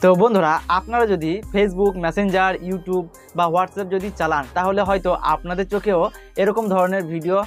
তো বন্ধুরা, আপনারা যদি ফেসবুক, মেসেঞ্জার, ইউটিউব বা হোয়াটসঅ্যাপ যদি চালান, তাহলে হয়তো আপনাদের চোখেও এরকম ধরনের ভিডিও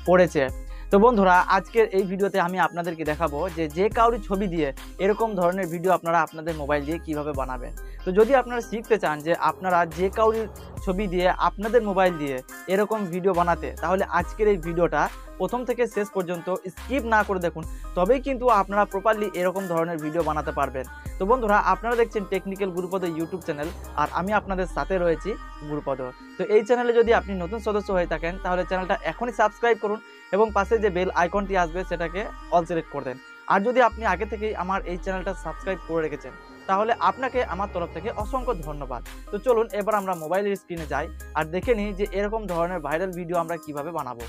পড়েছে। তো বন্ধুরা, আজকের এই ভিডিওতে আমি আপনাদেরকে দেখাবো যে কাউরি ছবি দিয়ে এরকম ধরনের ভিডিও আপনারা আপনাদের মোবাইল দিয়ে কিভাবে বানাবেন। তো যদি আপনারা শিখতে চান যে আপনারা যে কাউরি ছবি দিয়ে আপনাদের মোবাইল দিয়ে এরকম ভিডিও বানাতে, তাহলে আজকের এই ভিডিওটা প্রথম থেকে শেষ পর্যন্ত স্কিপ না করে দেখুন, তবেই কিন্তু আপনারা প্রপারলি এরকম ধরনের ভিডিও বানাতে পারবেন। তো বন্ধুরা, আপনারা দেখছেন টেকনিক্যাল গুরুপদ ইউটিউব চ্যানেল, আর আমি আপনাদের সাথে রয়েছি গুরুপদ। তো এই চ্যানেলে যদি আপনি নতুন সদস্য হয়ে থাকেন, তাহলে চ্যানেলটা এখনই সাবস্ক্রাইব করুন এবং পাশে যে বেল আইকনটি আসবে সেটাকে অল সিলেক্ট করে দেন। আর যদি আপনি আগে থেকেই আমার এই চ্যানেলটা সাবস্ক্রাইব করে রেখেছেন, তাহলে আপনাকে আমার তরফ থেকে অসংখ্য ধন্যবাদ। তো চলুন এবার আমরা মোবাইলের স্ক্রিনে যাই আর দেখে নিই যে এরকম ধরনের ভাইরাল ভিডিও আমরা কিভাবে বানাবো।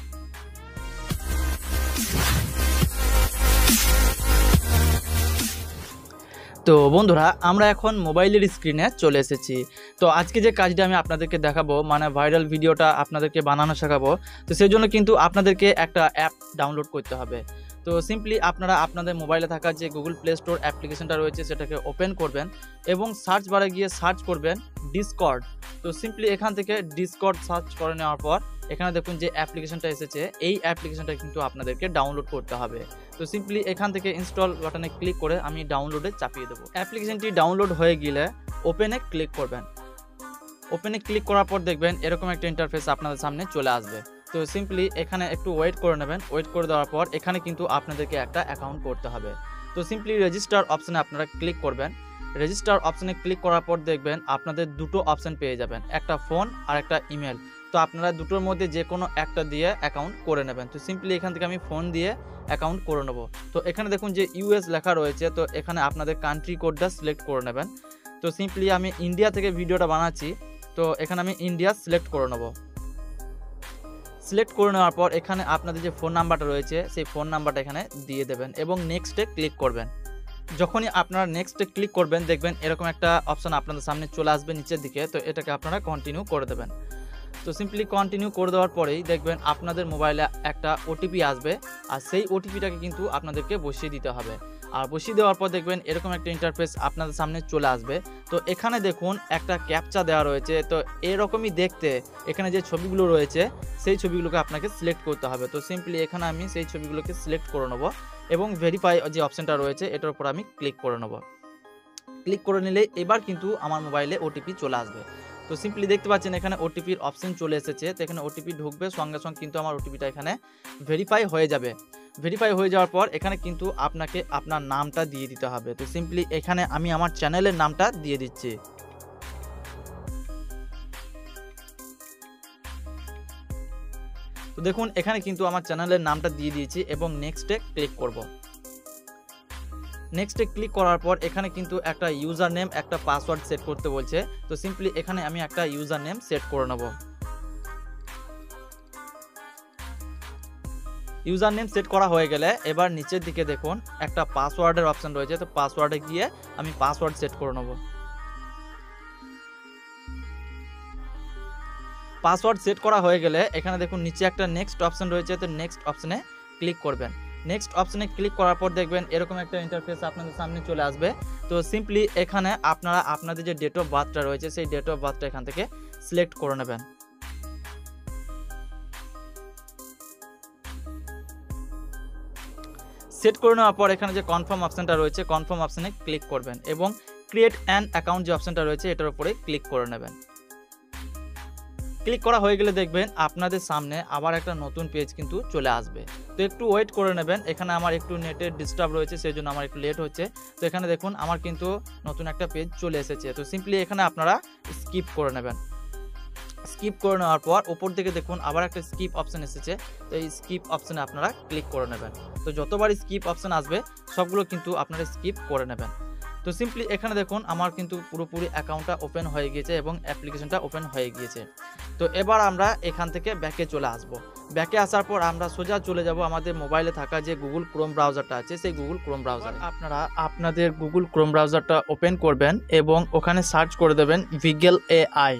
তো বন্ধুরা, আমরা এখন মোবাইলের স্ক্রিনে চলে এসেছি। তো আজকে যে কাজটা আমি আপনাদেরকে দেখাবো, মানে ভাইরাল ভিডিওটা আপনাদেরকে বানানো শেখাবো, তো সেই জন্য কিন্তু আপনাদেরকে একটা অ্যাপ ডাউনলোড করতে হবে। তো সিম্পলি আপনারা আপনাদের মোবাইলে থাকা যে গুগল প্লে স্টোর অ্যাপ্লিকেশনটা রয়েছে সেটাকে ওপেন করবেন এবং সার্চ বারে গিয়ে সার্চ করবেন ডিসকর্ড। তো সিম্পলি এখান থেকে ডিসকর্ড সার্চ করে নেওয়ার পর এখানে দেখুন যে অ্যাপ্লিকেশনটা এসেছে, এই অ্যাপ্লিকেশনটা কিন্তু আপনাদেরকে ডাউনলোড করতে হবে। তো সিম্পলি এখান থেকে ইনস্টল বাটনে ক্লিক করে আমি ডাউনলোডে চাপিয়ে দেবো। অ্যাপ্লিকেশনটি ডাউনলোড হয়ে গেলে ওপেনে ক্লিক করবেন। ওপেনে ক্লিক করার পর দেখবেন এরকম একটা ইন্টারফেস আপনাদের সামনে চলে আসবে। তো সিম্পলি এখানে একটু ওয়েট করে নেবেন। ওয়েট করে দেওয়ার পর এখানে কিন্তু আপনাদেরকে একটা অ্যাকাউন্ট করতে হবে। তো সিম্পলি রেজিস্টার অপশানে আপনারা ক্লিক করবেন। রেজিস্টার অপশানে ক্লিক করার পর দেখবেন আপনাদের দুটো অপশান পেয়ে যাবেন, একটা ফোন আর একটা ইমেল। তো আপনারা দুটোর মধ্যে যে কোনো একটা দিয়ে অ্যাকাউন্ট করে নেবেন। তো সিম্পলি এখান থেকে আমি ফোন দিয়ে অ্যাকাউন্ট করে নেব। তো এখানে দেখুন যে ইউএস লেখা রয়েছে, তো এখানে আপনাদের কান্ট্রি কোডটা সিলেক্ট করে নেবেন। তো সিম্পলি আমি ইন্ডিয়া থেকে ভিডিওটা বানাচ্ছি, তো এখানে আমি ইন্ডিয়া সিলেক্ট করে নেব। সিলেক্ট করে নেওয়ার পর এখানে আপনাদের যে ফোন নাম্বারটা রয়েছে সেই ফোন নাম্বারটা এখানে দিয়ে দেবেন এবং নেক্সটে ক্লিক করবেন। যখনই আপনারা নেক্সটে ক্লিক করবেন দেখবেন এরকম একটা অপশান আপনাদের সামনে চলে আসবে নিচের দিকে। তো এটাকে আপনারা কন্টিনিউ করে দেবেন। তো সিম্পলি কন্টিনিউ করে দেওয়ার পরেই দেখবেন আপনাদের মোবাইলে একটা ওটিপি আসবে, আর সেই ওটিপিটাকে কিন্তু আপনাদেরকে বসিয়ে দিতে হবে। আর বসিয়ে দেওয়ার পর দেখবেন এরকম একটা ইন্টারফেস আপনাদের সামনে চলে আসবে। তো এখানে দেখুন একটা ক্যাপচা দেওয়া রয়েছে, তো এরকমই দেখতে এখানে যে ছবিগুলো রয়েছে সেই ছবিগুলোকে আপনাকে সিলেক্ট করতে হবে। তো সিম্পলি এখানে আমি সেই ছবিগুলোকে সিলেক্ট করে নেব এবং ভেরিফাই যে অপশানটা রয়েছে এটার উপর আমি ক্লিক করে নেব। ক্লিক করে নিলে এবার কিন্তু আমার মোবাইলে ওটিপি চলে আসবে। তো সিম্পলি দেখতে পাচ্ছেন এখানে ওটিপির অপশন চলে এসেছে। তো এখানে ওটিপি ঢুকবে, সঙ্গে সঙ্গে কিন্তু আমার ওটিপিটা এখানে ভেরিফাই হয়ে যাবে। ভেরিফাই হয়ে যাওয়ার পর এখানে কিন্তু আপনাকে আপনার নামটা দিয়ে দিতে হবে। তো সিম্পলি এখানে আমি আমার চ্যানেলের নামটা দিয়ে দিচ্ছি। তো দেখুন এখানে কিন্তু আমার চ্যানেলের নামটা দিয়ে দিয়েছি এবং নেক্সটে ক্লিক করব। নেক্সটে ক্লিক করার পর এখানে কিন্তু একটা ইউজার নেম, একটা পাসওয়ার্ড সেট করতে বলছে। তো সিম্পলি এখানে আমি একটা ইউজার নেম সেট করে নেব। ইউজার নেম সেট করা হয়ে গেলে এবার নিচের দিকে দেখুন একটা পাসওয়ার্ডের অপশন রয়েছে। তো পাসওয়ার্ডে গিয়ে আমি পাসওয়ার্ড সেট করে নেব। পাসওয়ার্ড সেট করা হয়ে গেলে এখানে দেখুন নিচে একটা নেক্সট অপশন রয়েছে। তো নেক্সট অপশনে ক্লিক করবেন। নেক্সট অপশনে ক্লিক করার পর দেখবেন এরকম একটা ইন্টারফেস আপনাদের সামনে চলে আসবে। তো সিম্পলি এখানে আপনারা আপনাদের যে ডেট অফ বার্থটা রয়েছে সেই ডেট অফ বার্থটা এখান থেকে সিলেক্ট করে নেবেন। সেট করে নেওয়ার পর এখানে যে কনফার্ম অপশনটা রয়েছে কনফার্ম অপশনে ক্লিক করবেন এবং ক্রিয়েট অ্যান অ্যাকাউন্ট যে অপশনটা রয়েছে এটার উপরে ক্লিক করে নেবেন। ক্লিক করা হয়ে গেলে দেখবেন আপনাদের সামনে আবার একটা নতুন পেজ কিন্তু চলে আসবে। তো একটু ওয়েট করে নেবেন। এখানে আমার একটু নেটের ডিস্টার্ব রয়েছে, সেই জন্য আমার একটু লেট হচ্ছে। তো এখানে দেখুন আমার কিন্তু নতুন একটা পেজ চলে এসেছে। তো সিম্পলি এখানে আপনারা স্কিপ করে নেবেন। স্কিপ করে নেওয়ার পর উপর দিকে দেখুন আবার একটা স্কিপ অপশন এসেছে। তো এই স্কিপ অপশনে আপনারা ক্লিক করে নেবেন। তো যতবার স্কিপ অপশন আসবে সবগুলো কিন্তু আপনারা স্কিপ করে নেবেন। তো সিম্পলি এখানে দেখুন আমার কিন্তু পুরোপুরি অ্যাকাউন্টটা ওপেন হয়ে গিয়েছে এবং অ্যাপ্লিকেশনটা ওপেন হয়ে গিয়েছে। তো এবার আমরা এখান থেকে ব্যাকে চলে আসব। ব্যাকে আসার পর আমরা সোজা চলে যাব আমাদের মোবাইলে থাকা যে গুগল ক্রোম ব্রাউজারটা আছে সেই গুগল ক্রোম ব্রাউজার। আপনারা আপনাদের গুগল ক্রোম ব্রাউজারটা ওপেন করবেন এবং ওখানে সার্চ করে দেবেন ভিগেল এআই।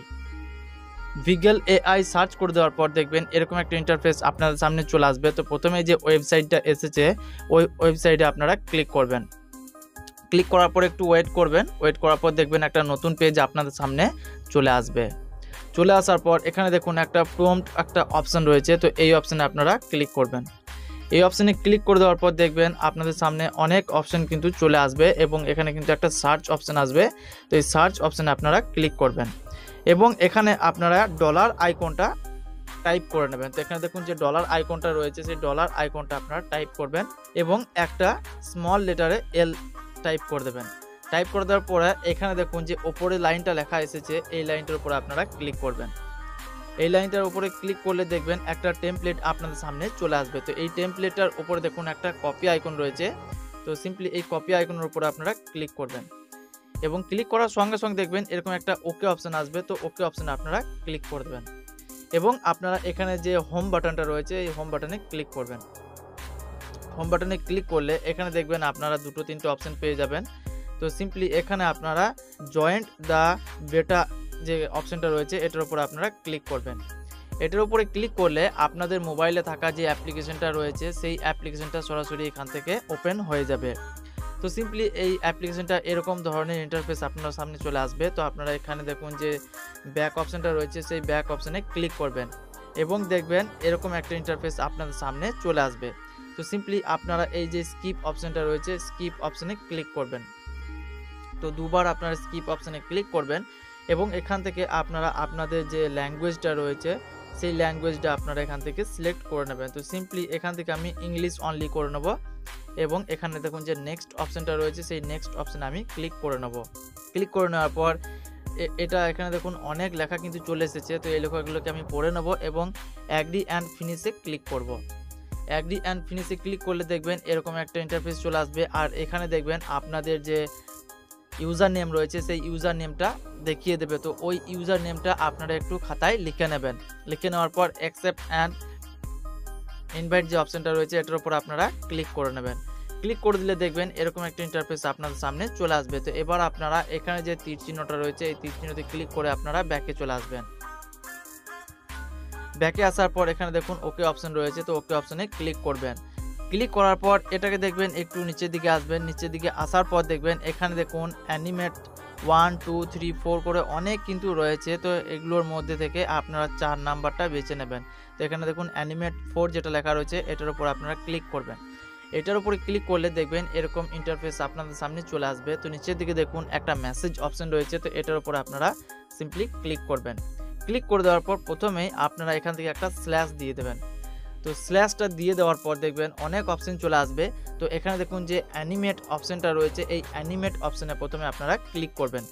ভিগেল এআই সার্চ করে দেওয়ার পর দেখবেন এরকম একটা ইন্টারফেস আপনাদের সামনে চলে আসবে। তো প্রথমে যে ওয়েবসাইটটা এসেছে ওই ওয়েবসাইটে আপনারা ক্লিক করবেন। ক্লিক করার পর একটু ওয়েট করবেন, ওয়েট করার পর দেখবেন একটা নতুন পেজ আপনাদের সামনে চলে আসবে। চলে আসার পর এখানে দেখুন একটা প্রম্পট একটা অপশান রয়েছে, তো এই অপশানে আপনারা ক্লিক করবেন। এই অপশানে ক্লিক করে দেওয়ার পর দেখবেন আপনাদের সামনে অনেক অপশান কিন্তু চলে আসবে এবং এখানে কিন্তু একটা সার্চ অপশান আসবে। তো এই সার্চ অপশানে আপনারা ক্লিক করবেন এবং এখানে আপনারা ডলার আইকনটা টাইপ করে নেবেন। তো এখানে দেখুন যে ডলার আইকনটা রয়েছে, সেই ডলার আইকনটা আপনারা টাইপ করবেন এবং একটা স্মল লেটারে এল টাইপ করে দেবেন। টাইপ করে দেওয়ার পরে এখানে দেখুন যে ওপরে লাইনটা লেখা এসেছে, এই লাইনটার উপরে আপনারা ক্লিক করবেন। এই লাইনটার উপরে ক্লিক করলে দেখবেন একটা টেমপ্লেট আপনাদের সামনে চলে আসবে। তো এই টেমপ্লেটটার উপরে দেখুন একটা কপি আইকন রয়েছে, তো সিম্পলি এই কপি আইকনের উপরে আপনারা ক্লিক করবেন এবং ক্লিক করার সঙ্গে সঙ্গে দেখবেন এরকম একটা ওকে অপশান আসবে। তো ওকে অপশানে আপনারা ক্লিক করে দেবেন এবং আপনারা এখানে যে হোম বাটনটা রয়েছে এই হোম বাটনে ক্লিক করবেন। হোম বাটনে ক্লিক করলে এখানে দেখবেন আপনারা 2-3টে অপশান পেয়ে যাবেন। তো সিম্পলি এখানে আপনারা জয়েন্ট দ্য বেটা যে অপশানটা রয়েছে এটার উপর আপনারা ক্লিক করবেন। এটার উপরে ক্লিক করলে আপনাদের মোবাইলে থাকা যে অ্যাপ্লিকেশনটা রয়েছে সেই অ্যাপ্লিকেশনটা সরাসরি এখান থেকে ওপেন হয়ে যাবে। তো সিম্পলি এই অ্যাপ্লিকেশনটা এরকম ধরনের ইন্টারফেস আপনার সামনে চলে আসবে। তো আপনারা এখানে দেখুন যে ব্যাক অপশানটা রয়েছে, সেই ব্যাক অপশানে ক্লিক করবেন এবং দেখবেন এরকম একটা ইন্টারফেস আপনাদের সামনে চলে আসবে। তো সিম্পলি আপনারা এই যে স্কিপ অপশানটা রয়েছে স্কিপ অপশানে ক্লিক করবেন। তো দুবার আপনারা স্কিপ অপশানে ক্লিক করবেন এবং এখান থেকে আপনারা আপনাদের যে ল্যাঙ্গুয়েজটা রয়েছে সেই ল্যাঙ্গুয়েজটা আপনারা এখান থেকে সিলেক্ট করে নেবেন। তো সিম্পলি এখান থেকে আমি ইংলিশ অনলি করে নেব এবং এখানে দেখুন যে নেক্সট অপশানটা রয়েছে সেই নেক্সট অপশানে আমি ক্লিক করে নেব। ক্লিক করে নেওয়ার পর এটা এখানে দেখুন অনেক লেখা কিন্তু চলে এসেছে। তো এই লেখাগুলোকে আমি পড়ে নেব এবং অ্যাগ্রি অ্যান্ড ফিনিশে ক্লিক করব। অ্যাগ্রি অ্যান্ড ফিনিশে ক্লিক করলে দেখবেন এরকম একটা ইন্টারফেস চলে আসবে আর এখানে দেখবেন আপনাদের যে ইউজার নেম রয়েছে সেই ইউজার নেমটা দেখিয়ে দেবে। তো ওই ইউজার নেমটা আপনারা একটু খাতায় লিখে নেবেন। লিখে নেওয়ার পর অ্যাকসেপ্ট অ্যান্ড ইনভাইট যে অপশানটা রয়েছে এটার উপর আপনারা ক্লিক করে নেবেন। ক্লিক করে দিলে দেখবেন এরকম একটা ইন্টারফেস আপনাদের সামনে চলে আসবে। তো এবার আপনারা এখানে যে তীর চিহ্নটা রয়েছে এই তীর চিহ্নতে ক্লিক করে আপনারা ব্যাকে চলে আসবেন। ব্যাকে আসার পর এখানে দেখুন ওকে অপশান রয়েছে, তো ওকে অপশানে ক্লিক করবেন। ক্লিক করার পর এটাকে দেখবেন একটু নিচের দিকে আসবেন। নিচের দিকে আসার পর দেখবেন এখানে দেখুন অ্যানিমেট 1 2 3 4 করে অনেক কিন্তু রয়েছে। তো এগুলোর মধ্যে থেকে আপনারা 4 নাম্বারটা বেছে নেবেন। তো এখানে দেখুন অ্যানিমেট 4 যেটা লেখা রয়েছে এটার উপর আপনারা ক্লিক করবেন। এটার উপরে ক্লিক করলে দেখবেন এরকম ইন্টারফেস আপনাদের সামনে চলে আসবে। তো নিচের দিকে দেখুন একটা মেসেজ অপশান রয়েছে, তো এটার উপর আপনারা সিম্পলি ক্লিক করবেন। ক্লিক করে দেওয়ার পর প্রথমেই আপনারা এখান থেকে একটা স্ল্যাশ দিয়ে দেবেন। তো স্ল্যাশটা দিয়ে দেওয়ার পর দেখবেন অনেক অপশান চলে আসবে। তো এখানে দেখুন যে অ্যানিমেট অপশানটা রয়েছে এই অ্যানিমেট অপশানে প্রথমে আপনারা ক্লিক করবেন।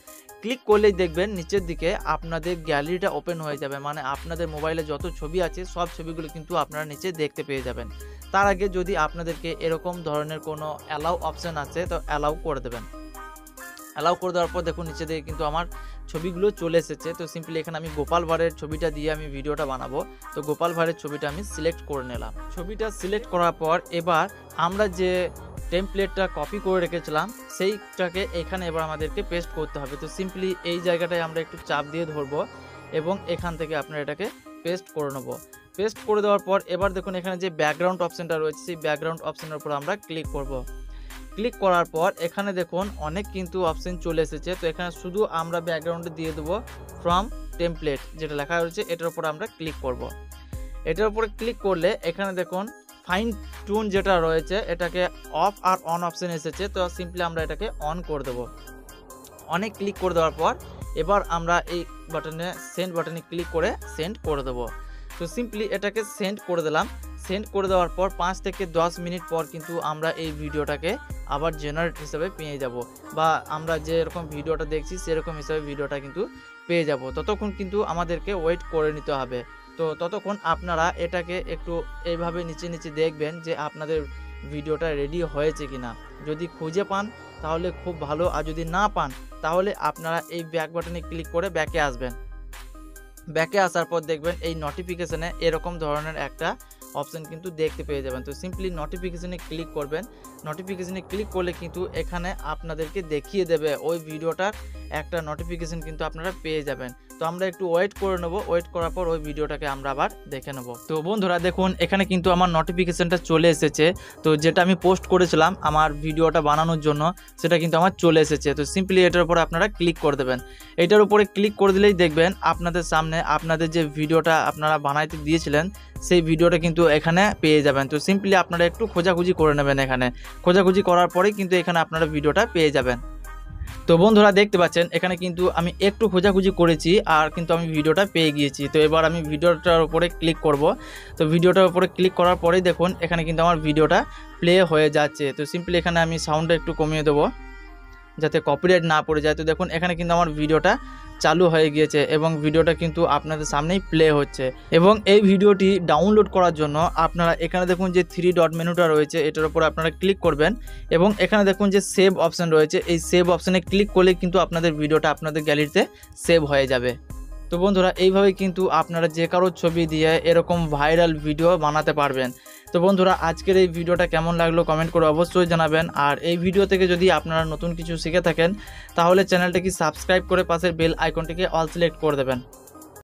ক্লিক করলেই দেখবেন নিচের দিকে আপনাদের গ্যালারিটা ওপেন হয়ে যাবে, মানে আপনাদের মোবাইলে যত ছবি আছে সব ছবিগুলো কিন্তু আপনারা নিচে দেখতে পেয়ে যাবেন। তার আগে যদি আপনাদেরকে এরকম ধরনের কোনো অ্যালাউ অপশান আছে তো অ্যালাউ করে দেবেন। অ্যালাউ করে দেওয়ার পর দেখুন নিচে দিকে কিন্তু আমার ছবিগুলো চলে এসেছে। তো সিম্পলি এখানে আমি গোপাল ভাঁড়ের ছবিটা দিয়ে আমি ভিডিওটা বানাবো। তো গোপাল ভাঁড়ের ছবিটা আমি সিলেক্ট করে নিলাম। ছবিটা সিলেক্ট করার পর এবার আমরা যে টেমপ্লেটটা কপি করে রেখেছিলাম সেইটাকে এখানে এবার আমাদেরকে পেস্ট করতে হবে। তো সিম্পলি এই জায়গাটায় আমরা একটু চাপ দিয়ে ধরবো এবং এখান থেকে আপনারা এটাকে পেস্ট করে নেবো। পেস্ট করে দেওয়ার পর এবার দেখুন এখানে যে ব্যাকগ্রাউন্ড অপশানটা রয়েছে সেই ব্যাকগ্রাউন্ড অপশানের উপর আমরা ক্লিক করব। ক্লিক করার পর এখানে দেখুন অনেক কিন্তু অপশান চলে এসেছে। তো এখানে শুধু আমরা ব্যাকগ্রাউন্ডে দিয়ে দেবো ফ্রম টেমপ্লেট যেটা লেখা রয়েছে এটার উপর আমরা ক্লিক করব। এটার উপরে ক্লিক করলে এখানে দেখুন ফাইন টুন যেটা রয়েছে এটাকে অফ আর অন অপশান এসেছে। তো সিম্পলি আমরা এটাকে অন করে দেবো। অনেক ক্লিক করে দেওয়ার পর এবার আমরা এই বাটনে সেন্ড বাটনে ক্লিক করে সেন্ড করে দেবো। তো সিম্পলি এটাকে সেন্ড করে দিলাম। সেন্ড করে দেওয়ার পর 5 থেকে 10 মিনিট পর কিন্তু আমরা এই ভিডিওটাকে আবার জেনারেট হিসেবে পেয়ে যাব, বা আমরা যেরকম ভিডিওটা দেখছি সেরকম হিসেবে ভিডিওটা কিন্তু পেয়ে যাব। ততক্ষণ কিন্তু আমাদেরকে ওয়েট করে নিতে হবে। তো ততক্ষণ আপনারা এটাকে একটু এইভাবে নিচে নিচে দেখবেন যে আপনাদের ভিডিওটা রেডি হয়েছে কিনা। যদি খুঁজে পান তাহলে খুব ভালো, আর যদি না পান তাহলে আপনারা এই ব্যাক বাটনে ক্লিক করে ব্যাকে আসবেন। ব্যাকে আসার পর দেখবেন এই নোটিফিকেশনে এরকম ধরনের একটা অপশান কিন্তু দেখতে পেয়ে যাবেন। তো সিম্পলি নোটিফিকেশনে ক্লিক করবেন। নোটিফিকেশনে ক্লিক করলে কিন্তু এখানে আপনাদেরকে দেখিয়ে দেবে ওই ভিডিওটার একটা নোটিফিকেশন কিন্তু আপনারা পেয়ে যাবেন। তো আমরা একটু ওয়েট করে নেব, ওয়েট করার পর ওই ভিডিওটাকে আমরা আবার দেখে নেব। তো বন্ধুরা দেখুন এখানে কিন্তু আমার নোটিফিকেশনটা চলে এসেছে। তো যেটা আমি পোস্ট করেছিলাম আমার ভিডিওটা বানানোর জন্য সেটা কিন্তু আমার চলে এসেছে। তো সিম্পলি এটার উপরে আপনারা ক্লিক করে দেবেন। এটার উপরে ক্লিক করে দিলেই দেখবেন আপনাদের সামনে আপনাদের যে ভিডিওটা আপনারা বানাইতে দিয়েছিলেন সেই ভিডিওটা কিন্তু এখানে পেয়ে যাবেন। তো সিম্পলি আপনারা একটু খোঁজাখুঁজি করে নেবেন, এখানে খোঁজাখুঁজি করার পরেই কিন্তু এখানে আপনারা ভিডিওটা পেয়ে যাবেন। তো বন্ধুরা দেখতে পাচ্ছেন এখানে কিন্তু আমি একটু খোঁজাখুঁজি করেছি আর কিন্তু আমি ভিডিওটা পেয়ে গিয়েছি। তো এবার আমি ভিডিওটার উপরে ক্লিক করব। তো ভিডিওটার উপরে ক্লিক করার পরেই দেখুন এখানে কিন্তু আমার ভিডিওটা প্লে হয়ে যাচ্ছে। তো সিম্পলি এখানে আমি সাউন্ডটা একটু কমিয়ে দেবো যাতে কপিরাইট না পড়ে যায়। তো দেখুন এখানে কিন্তু আমার ভিডিওটা চালু হয়ে গিয়েছে এবং ভিডিওটা কিন্তু আপনাদের সামনেই প্লে হচ্ছে। এবং এই ভিডিওটি ডাউনলোড করার জন্য আপনারা এখানে দেখুন যে 3 ডট মেনুটা রয়েছে, এটার উপর আপনারা ক্লিক করবেন এবং এখানে দেখুন যে সেভ অপশান রয়েছে, এই সেভ অপশানে ক্লিক করলে কিন্তু আপনাদের ভিডিওটা আপনাদের গ্যালারিতে সেভ হয়ে যাবে। তো বন্ধুরা এইভাবে কিন্তু আপনারা যে কারো ছবি দিয়ে এরকম ভাইরাল ভিডিও বানাতে পারবেন। তো বন্ধুরা আজকের এই ভিডিওটা কেমন লাগলো কমেন্ট করে অবশ্যই জানাবেন। আর এই ভিডিও থেকে যদি আপনারা নতুন কিছু শিখে থাকেন তাহলে চ্যানেলটাকে সাবস্ক্রাইব করে পাশের বেল আইকনটিকে অল সিলেক্ট করে দেবেন।